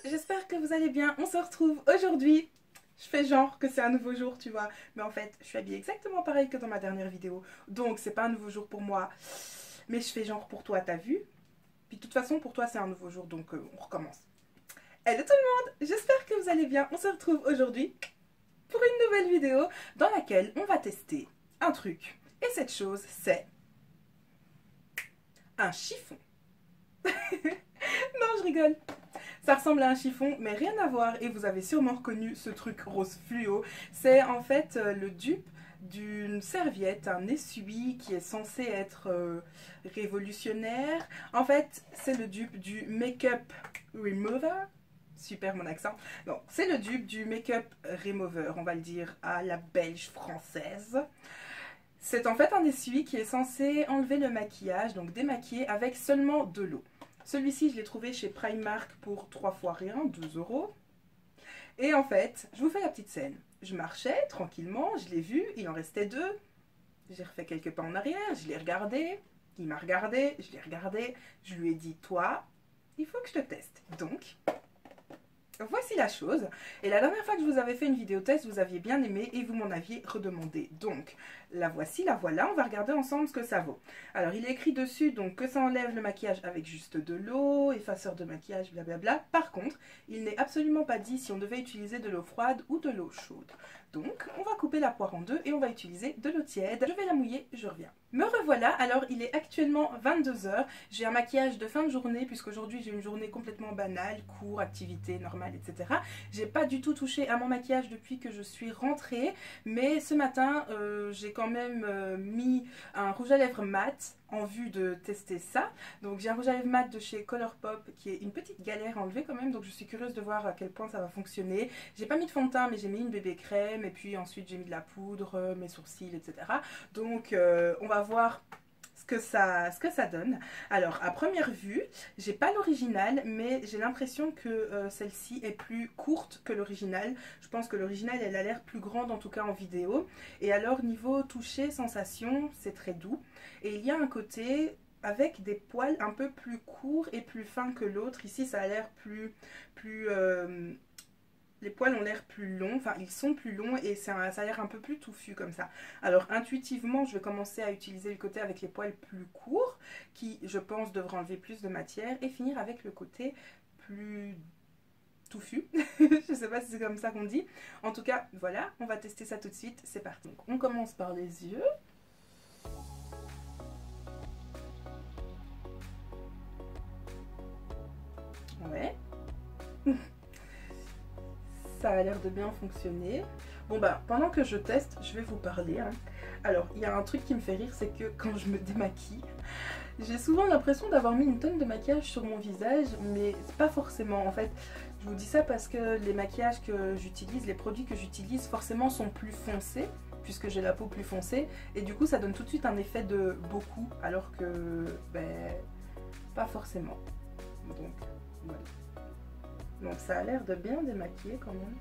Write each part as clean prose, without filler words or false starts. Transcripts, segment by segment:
j'espère que vous allez bien. On se retrouve aujourd'hui. Je fais genre que c'est un nouveau jour, tu vois. Mais en fait, je suis habillée exactement pareil que dans ma dernière vidéo. Donc, c'est pas un nouveau jour pour moi. Mais je fais genre pour toi, t'as vu? Puis de toute façon, pour toi, c'est un nouveau jour. Donc, on recommence. Hello tout le monde, j'espère que vous allez bien. On se retrouve aujourd'hui pour une nouvelle vidéo dans laquelle on va tester un truc. Et cette chose, c'est un chiffon. Non, je rigole. Ça ressemble à un chiffon, mais rien à voir. Et vous avez sûrement reconnu ce truc rose fluo. C'est en fait le dupe d'une serviette, un essuie qui est censé être révolutionnaire. En fait, c'est le dupe du Make-up Remover. Super mon accent. Donc, c'est le dupe du Make-up Remover, on va le dire à la belge française. C'est en fait un essuie qui est censé enlever le maquillage, donc démaquiller avec seulement de l'eau. Celui-ci, je l'ai trouvé chez Primark pour 3 fois rien, 12 euros. Et en fait, je vous fais la petite scène. Je marchais tranquillement, je l'ai vu, il en restait 2. J'ai refait quelques pas en arrière, je l'ai regardé, il m'a regardé, je l'ai regardé, je lui ai dit, toi, il faut que je te teste. Donc, voici la chose. Et la dernière fois que je vous avais fait une vidéo test, vous aviez bien aimé et vous m'en aviez redemandé. Donc, la voici, la voilà. On va regarder ensemble ce que ça vaut. Alors, il est écrit dessus donc que ça enlève le maquillage avec juste de l'eau, effaceur de maquillage, blablabla. Par contre, il n'est absolument pas dit si on devait utiliser de l'eau froide ou de l'eau chaude. Donc, on va couper la poire en deux et on va utiliser de l'eau tiède. Je vais la mouiller, je reviens. Me revoilà, alors il est actuellement 22 h. J'ai un maquillage de fin de journée puisqu'aujourd'hui j'ai une journée complètement banale, cours, activité normale, etc. J'ai pas du tout touché à mon maquillage depuis que je suis rentrée, mais ce matin j'ai quand même mis un rouge à lèvres mat en vue de tester ça. Donc j'ai un rouge à lèvres mat de chez Colourpop qui est une petite galère à enlever quand même, donc je suis curieuse de voir à quel point ça va fonctionner. J'ai pas mis de fond de teint mais j'ai mis une bébé crème et puis ensuite j'ai mis de la poudre, mes sourcils, etc. Donc on va voir ce que ça donne. Alors à première vue, j'ai pas l'original, mais j'ai l'impression que celle-ci est plus courte que l'original. Je pense que l'original elle a l'air plus grande en tout cas en vidéo. Et alors niveau toucher, sensation, c'est très doux. Et il y a un côté avec des poils un peu plus courts et plus fins que l'autre. Ici ça a l'air plus les poils ont l'air plus longs, enfin ils sont plus longs et ça a l'air un peu plus touffu comme ça. Alors intuitivement je vais commencer à utiliser le côté avec les poils plus courts qui je pense devrait enlever plus de matière et finir avec le côté plus touffu. Je sais pas si c'est comme ça qu'on dit. En tout cas voilà, on va tester ça tout de suite, c'est parti. Donc, on commence par les yeux. Ouais. Ça a l'air de bien fonctionner. Bon bah, pendant que je teste, je vais vous parler. Alors, il y a un truc qui me fait rire, c'est que quand je me démaquille, j'ai souvent l'impression d'avoir mis une tonne de maquillage sur mon visage, mais pas forcément. En fait, je vous dis ça parce que les maquillages que j'utilise, les produits que j'utilise, forcément sont plus foncés, puisque j'ai la peau plus foncée, et du coup ça donne tout de suite un effet de beaucoup, alors que, ben, pas forcément. Donc, voilà. Donc ça a l'air de bien démaquiller quand même.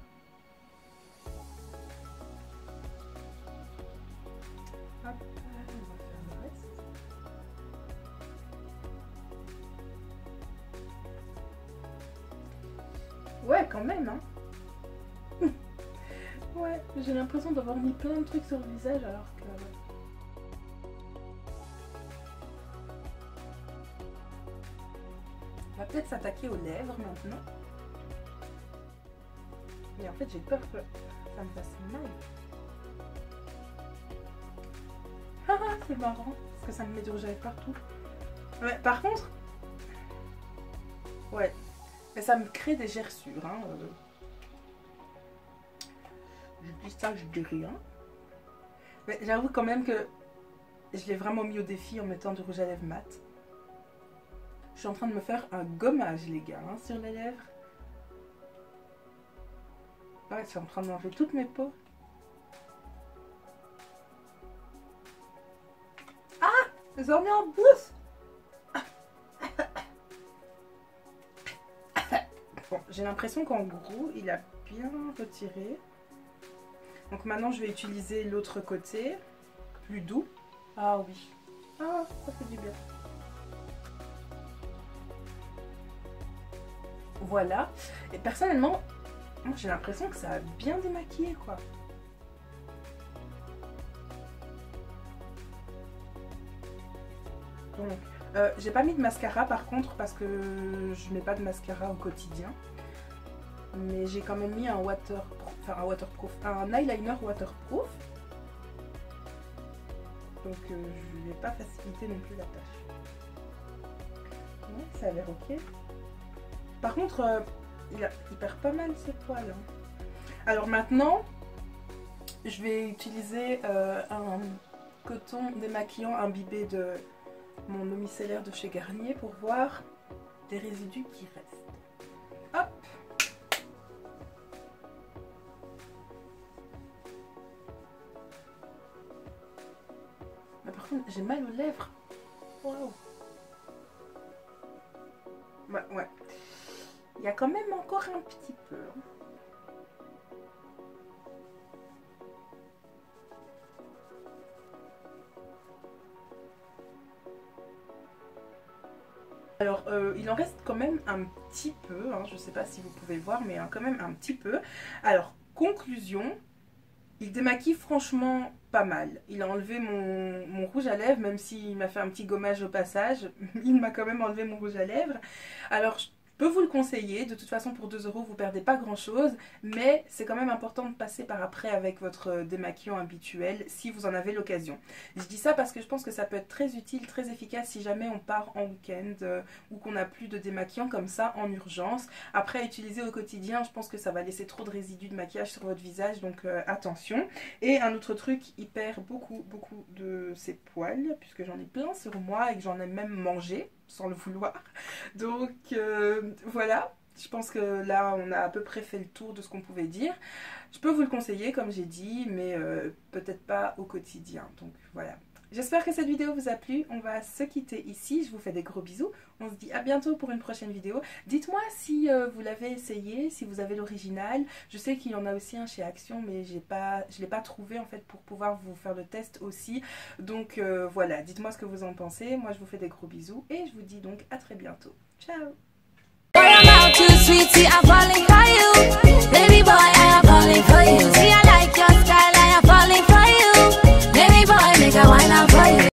Hop, on va faire le reste. Ouais, quand même, hein. Ouais, j'ai l'impression d'avoir mis plein de trucs sur le visage alors que... On va peut-être s'attaquer aux lèvres maintenant. Mais en fait, j'ai peur que ça me fasse mal. Ah, c'est marrant, parce que ça me met du rouge à lèvres partout. Ouais, par contre... Ouais, mais ça me crée des gerçures, hein. Je dis ça, je dis rien. Mais j'avoue quand même que je l'ai vraiment mis au défi en mettant du rouge à lèvres mat. Je suis en train de me faire un gommage, les gars, hein, sur les lèvres. Ouais, c'est en train d'enlever toutes mes peaux. Ah, ils ont mis en bouche. Bon, j'ai l'impression qu'en gros, il a bien retiré. Donc maintenant, je vais utiliser l'autre côté, plus doux. Ah oui. Ah, ça fait du bien. Voilà. Et personnellement, moi j'ai l'impression que ça a bien démaquillé quoi. Donc, j'ai pas mis de mascara par contre parce que je mets pas de mascara au quotidien. Mais j'ai quand même mis un un eyeliner waterproof. Donc je ne vais pas faciliter non plus la tâche. Ouais, ça a l'air ok. Par contre, il perd pas mal ses poils. Hein. Alors maintenant, je vais utiliser un coton démaquillant imbibé de mon eau micellaire de chez Garnier pour voir les résidus qui restent. Hop! Mais par contre, j'ai mal aux lèvres. Waouh! Ouais. Il y a quand même encore un petit peu. Alors, il en reste quand même un petit peu, hein, je ne sais pas si vous pouvez voir, mais quand même un petit peu. Alors, conclusion, il démaquille franchement pas mal. Il a enlevé mon rouge à lèvres, même s'il m'a fait un petit gommage au passage, il m'a quand même enlevé mon rouge à lèvres. Alors, je peux vous le conseiller, de toute façon pour 2 € vous perdez pas grand chose, mais c'est quand même important de passer par après avec votre démaquillant habituel si vous en avez l'occasion. Je dis ça parce que je pense que ça peut être très utile, très efficace si jamais on part en week-end ou qu'on n'a plus de démaquillant comme ça en urgence. Après à utiliser au quotidien, je pense que ça va laisser trop de résidus de maquillage sur votre visage, donc attention. Et un autre truc, il perd beaucoup de ses poils, puisque j'en ai plein sur moi et que j'en ai même mangé sans le vouloir. Donc voilà, je pense que là on a à peu près fait le tour de ce qu'on pouvait dire. Je peux vous le conseiller comme j'ai dit, mais peut-être pas au quotidien. Donc voilà. J'espère que cette vidéo vous a plu. On va se quitter ici. Je vous fais des gros bisous. On se dit à bientôt pour une prochaine vidéo. Dites-moi si vous l'avez essayé, si vous avez l'original. Je sais qu'il y en a aussi un chez Action, mais je ne l'ai pas trouvé en fait pour pouvoir vous faire le test aussi. Donc voilà, dites-moi ce que vous en pensez. Moi je vous fais des gros bisous et je vous dis donc à très bientôt. Ciao! Baby boy, I'm falling for you.